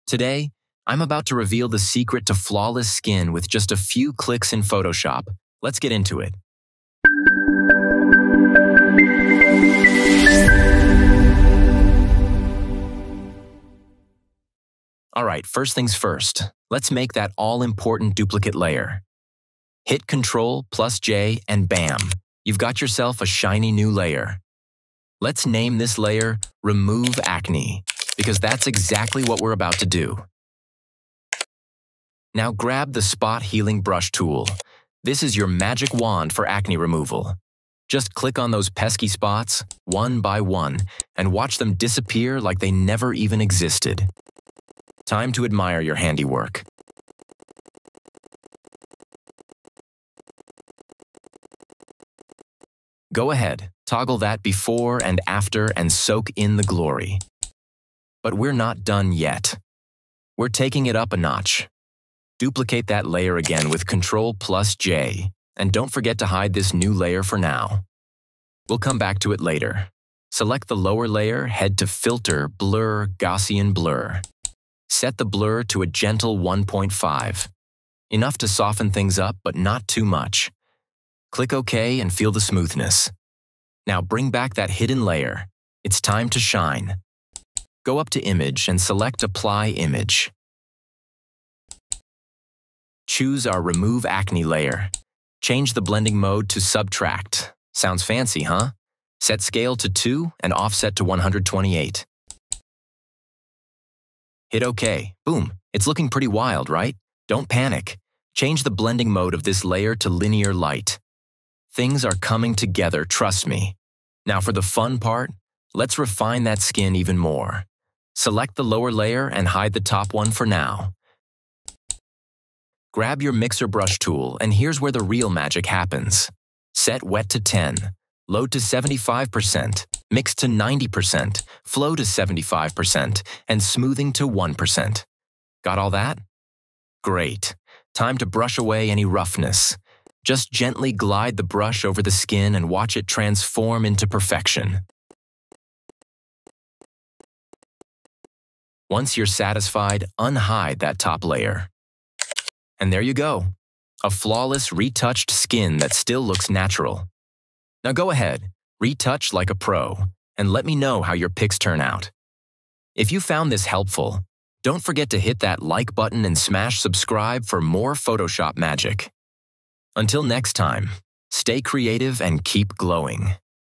Today, I'm about to reveal the secret to flawless skin with just a few clicks in Photoshop. Let's get into it. Alright, first things first, let's make that all-important duplicate layer. Hit Ctrl+J and bam, you've got yourself a shiny new layer. Let's name this layer Remove Acne, because that's exactly what we're about to do. Now grab the Spot Healing Brush tool. This is your magic wand for acne removal. Just click on those pesky spots, one by one, and watch them disappear like they never even existed. Time to admire your handiwork. Go ahead, toggle that before and after and soak in the glory. But we're not done yet. We're taking it up a notch. Duplicate that layer again with Ctrl+J, and don't forget to hide this new layer for now. We'll come back to it later. Select the lower layer, head to Filter, Blur, Gaussian Blur. Set the blur to a gentle 1.5. Enough to soften things up, but not too much. Click OK and feel the smoothness. Now bring back that hidden layer. It's time to shine. Go up to Image and select Apply Image. Choose our Remove Acne layer. Change the blending mode to Subtract. Sounds fancy, huh? Set Scale to 2 and Offset to 128. Hit OK. Boom. It's looking pretty wild, right? Don't panic. Change the blending mode of this layer to Linear Light. Things are coming together, trust me. Now for the fun part, let's refine that skin even more. Select the lower layer and hide the top one for now. Grab your mixer brush tool, and here's where the real magic happens. Set Wet to 10, Load to 75%, Mix to 90%, Flow to 75%, and Smoothing to 1%. Got all that? Great. Time to brush away any roughness. Just gently glide the brush over the skin and watch it transform into perfection. Once you're satisfied, unhide that top layer. And there you go, a flawless, retouched skin that still looks natural. Now go ahead, retouch like a pro, and let me know how your pics turn out. If you found this helpful, don't forget to hit that like button and smash subscribe for more Photoshop magic. Until next time, stay creative and keep glowing.